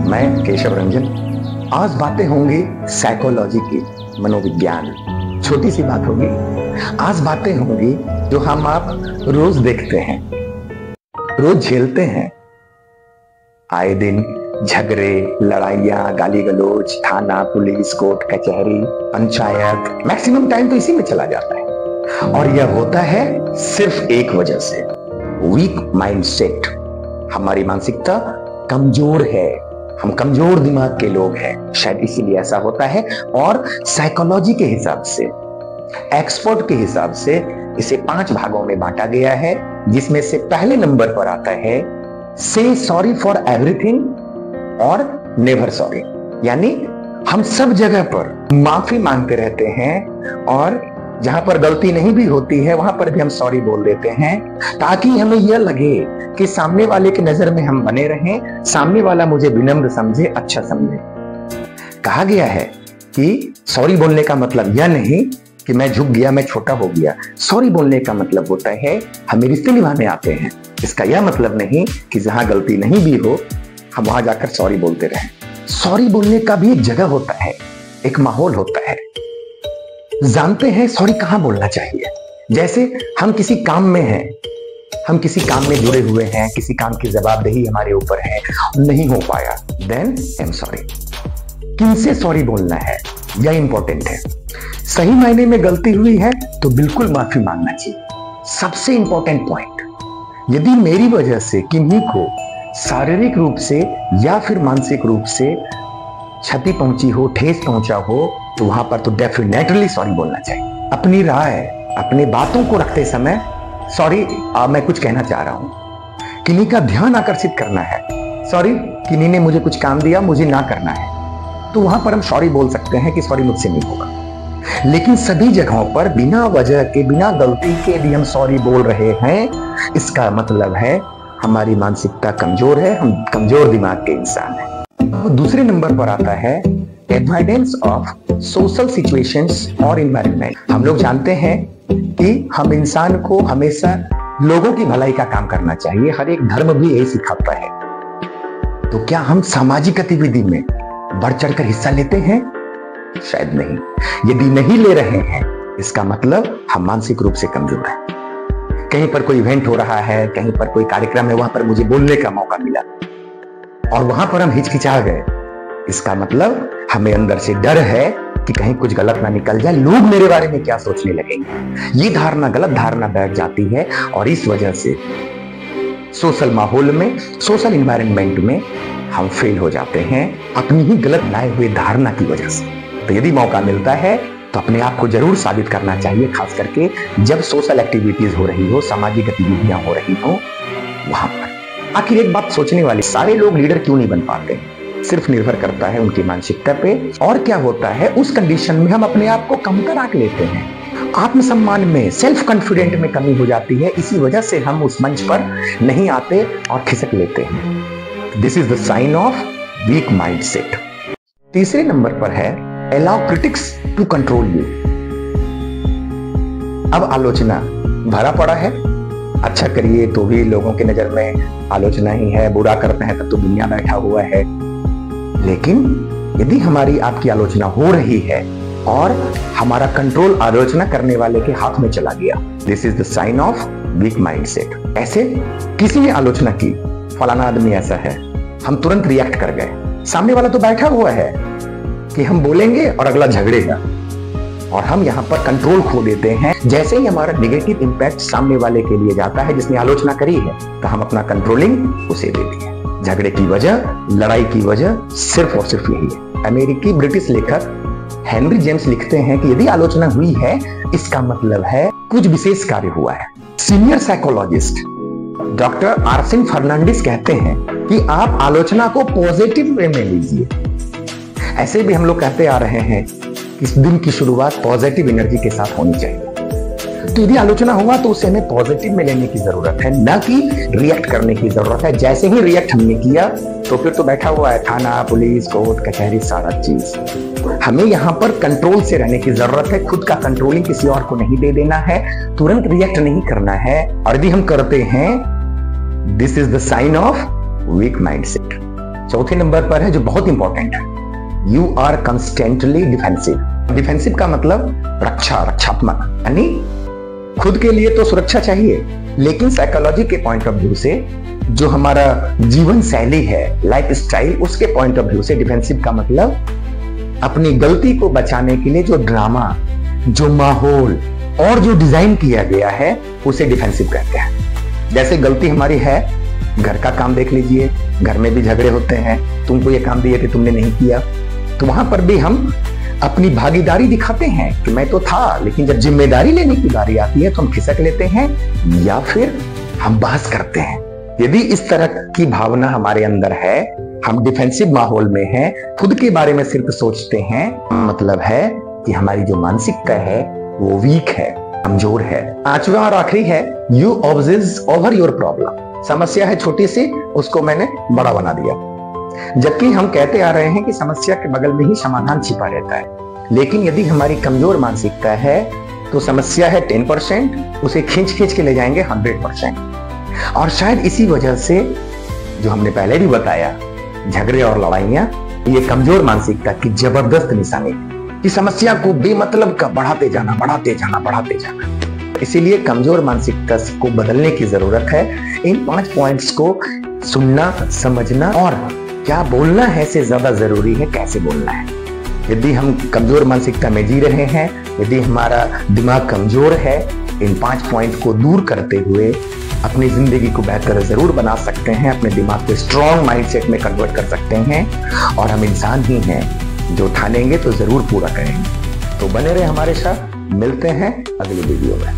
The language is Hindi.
मैं केशव रंजन। आज बातें होंगी साइकोलॉजी की, मनोविज्ञान। छोटी सी बात होगी। आज बातें होंगी जो हम आप रोज देखते हैं, रोज झेलते हैं। आए दिन झगड़े, लड़ाइयां, गाली गलौज, थाना, पुलिस, कोर्ट कचहरी, पंचायत, मैक्सिमम टाइम तो इसी में चला जाता है। और यह होता है सिर्फ एक वजह से, वीक माइंडसेट। हमारी मानसिकता कमजोर है, हम कमजोर दिमाग के लोग हैं, शायद इसीलिए ऐसा होता है। और साइकोलॉजी के हिसाब से, एक्सपर्ट के हिसाब से इसे 5 भागों में बांटा गया है, जिसमें से पहले नंबर पर आता है से सॉरी फॉर एवरीथिंग और नेवर सॉरी। यानी हम सब जगह पर माफी मांगते रहते हैं और जहां पर गलती नहीं भी होती है वहां पर भी हम सॉरी बोल देते हैं, ताकि हमें यह लगे कि सामने वाले की नजर में हम बने रहें, सामने वाला मुझे विनम्र समझे, अच्छा समझे। कहा गया है कि सॉरी बोलने का मतलब यह नहीं कि मैं झुक गया, मैं छोटा हो गया। सॉरी बोलने का मतलब होता है हमें रिश्ते निभाने आते हैं। इसका यह मतलब नहीं कि जहां गलती नहीं भी हो हम वहां जाकर सॉरी बोलते रहें। सॉरी बोलने का भी एक जगह होता है, एक माहौल होता है। जानते हैं सॉरी कहां बोलना चाहिए। जैसे हम किसी काम में हैं, हम किसी काम में जुड़े हुए हैं, किसी काम की जवाबदेही हमारे ऊपर है, नहीं हो पाया, देन आई एम सॉरी। किनसे सॉरी बोलना है यह इंपॉर्टेंट है। सही मायने में गलती हुई है तो बिल्कुल माफी मांगना चाहिए। सबसे इंपॉर्टेंट पॉइंट, यदि मेरी वजह से किन्हीं को शारीरिक रूप से या फिर मानसिक रूप से क्षति पहुंची हो, ठेस पहुंचा हो, तो वहां पर तो डेफिनेटली सॉरी बोलना चाहिए। अपनी राय, अपनी बातों को रखते समय सॉरी मैं कुछ कहना चाह रहा हूं, किन्हीं का ध्यान आकर्षित करना है, सॉरी किन्हीं ने मुझे कुछ काम दिया, मुझे ना करना है, तो वहां पर हम सॉरी बोल सकते हैं कि सॉरी मुझसे नहीं होगा। लेकिन सभी जगहों पर बिना वजह के, बिना गलती के भी हम सॉरी बोल रहे हैं, इसका मतलब है हमारी मानसिकता कमजोर है, हम कमजोर दिमाग के इंसान हैं। दूसरे नंबर पर आता है एवॉइडेंस ऑफ सोशल सिचुएशंस और एनवायरनमेंट। हम लोग जानते हैं कि हम इंसान को हमेशा लोगों की भलाई का काम करना चाहिए, हर एक धर्म भी यही सिखाता है। तो क्या हम सामाजिक गतिविधि में बढ़ चढ़कर हिस्सा लेते हैं? शायद नहीं। यदि नहीं ले रहे हैं इसका मतलब हम मानसिक रूप से कमजोर हैं। कहीं पर कोई इवेंट हो रहा है, कहीं पर कोई कार्यक्रम है, वहां पर मुझे बोलने का मौका मिला और वहां पर हम हिचकिचा गए, इसका मतलब हमें अंदर से डर है कि कहीं कुछ गलत ना निकल जाए, लोग मेरे बारे में क्या सोचने लगेंगे। ये धारणा, गलत धारणा बैठ जाती है और इस वजह से सोशल माहौल में, सोशल एनवायरनमेंट में हम फेल हो जाते हैं अपनी ही गलत लाए हुए धारणा की वजह से। तो यदि मौका मिलता है तो अपने आप को जरूर साबित करना चाहिए, खास करके जब सोशल एक्टिविटीज हो रही हो, सामाजिक गतिविधियां हो रही हो वहां पर। आखिर एक बात सोचने वाली, सारे लोग लीडर क्यों नहीं बन पाते? सिर्फ निर्भर करता है उनकी मानसिकता पे। और क्या होता है, उस कंडीशन में हम अपने आप को कम कर आंक लेते हैं, आत्मसम्मान में, सेल्फ कॉन्फिडेंट में कमी हो जाती है। इसी वजह से हम उस मंच पर नहीं आते और खिसक लेते हैं। This is the sign of weak mindset. तीसरे नंबर पर है allow critics to control you. अब आलोचना भरा पड़ा है, अच्छा करिए तो भी लोगों की नजर में आलोचना ही है, बुरा करते हैं तब तो दुनिया बैठा हुआ है। लेकिन यदि हमारी आपकी आलोचना हो रही है और हमारा कंट्रोल आलोचना करने वाले के हाथ में चला गया, this is the sign of weak mindset. ऐसे किसी ने आलोचना की, फलाना आदमी ऐसा है, हम तुरंत रिएक्ट कर गए। सामने वाला तो बैठा हुआ है कि हम बोलेंगे और अगला झगड़ेगा, और हम यहां पर कंट्रोल खो देते हैं। जैसे ही हमारा नेगेटिव इंपैक्ट सामने वाले के लिए जाता है जिसने आलोचना करी है, तो हम अपना कंट्रोलिंग उसे दे दिए। झगड़े की वजह, लड़ाई की वजह सिर्फ और सिर्फ यही है। अमेरिकी ब्रिटिश लेखक हेनरी जेम्स लिखते हैं कि यदि आलोचना हुई है इसका मतलब है कुछ विशेष कार्य हुआ है। Senior psychologist doctor Arsene Fernandes कहते हैं कि आप आलोचना को पॉजिटिव वे में लीजिए। ऐसे भी हम लोग कहते आ रहे हैं इस दिन की शुरुआत पॉजिटिव एनर्जी के साथ होनी चाहिए। तो यदि आलोचना हुआ तो उसे हमें पॉजिटिव में लेने की जरूरत है, न कि रिएक्ट करने की जरूरत है। जैसे ही रिएक्ट हमने किया तो फिर तो बैठा हुआ है थाना, पुलिस, कोर्ट कचहरी, सारा चीज। हमें यहाँ पर कंट्रोल से रहने की जरूरत है, खुद का कंट्रोलिंग किसी और को नहीं दे देना है, तुरंत रिएक्ट नहीं करना है। और यदि हम करते हैं, this is the sign of weak mindset. चौथे नंबर पर है जो बहुत इंपॉर्टेंट है, you are constantly defensive. Defensive का मतलब रक्षात्मक, यानी खुद के लिए तो सुरक्षा चाहिए, लेकिन साइकोलॉजी के पॉइंट ऑफ व्यू से, जो हमारा जीवन शैली है, लाइफ स्टाइल, उसके पॉइंट ऑफ व्यू से डिफेंसिव का मतलब अपनी गलती को बचाने के लिए जो ड्रामा, जो माहौल और जो डिजाइन किया गया है उसे डिफेंसिव कहते हैं। जैसे गलती हमारी है, घर का काम देख लीजिए, घर में भी झगड़े होते हैं, तुमको ये काम दिया कि तुमने नहीं किया, तो वहां पर भी हम अपनी भागीदारी दिखाते हैं कि मैं तो था, लेकिन जब जिम्मेदारी लेने की बारी आती है तो हम खिसक लेते हैं या फिर हम बहस करते हैं। यदि इस तरह की भावना हमारे अंदर है, हम डिफेंसिव माहौल में हैं, खुद के बारे में सिर्फ सोचते हैं, मतलब है कि हमारी जो मानसिकता है वो वीक है, कमजोर है। पांचवा और आखिरी है, you obsess over your problem. समस्या है छोटी सी, उसको मैंने बड़ा बना दिया, जबकि हम कहते आ रहे हैं कि समस्या के बगल में ही समाधान छिपा रहता है। लेकिन यदि हमारी कमजोर मानसिकता है तो समस्या है 10%, उसे खींच के ले जाएंगे 100%। और शायद इसी वजह से, जो हमने पहले भी बताया, झगड़े और लड़ाइयां ये कमजोर मानसिकता की जबरदस्त निशानी, कि समस्या को बेमतलब का बढ़ाते जाना। इसीलिए कमजोर मानसिकता को बदलने की जरूरत है। इन 5 पॉइंट्स को सुनना, समझना और क्या बोलना है से ज्यादा जरूरी है कैसे बोलना है। यदि हम कमजोर मानसिकता में जी रहे हैं, यदि हमारा दिमाग कमजोर है, इन 5 पॉइंट को दूर करते हुए अपनी जिंदगी को बेहतर जरूर बना सकते हैं, अपने दिमाग को स्ट्रॉन्ग माइंडसेट में कन्वर्ट कर सकते हैं। और हम इंसान ही हैं, जो ठानेंगे तो जरूर पूरा करेंगे। तो बने रहे हमारे साथ, मिलते हैं अगले वीडियो में।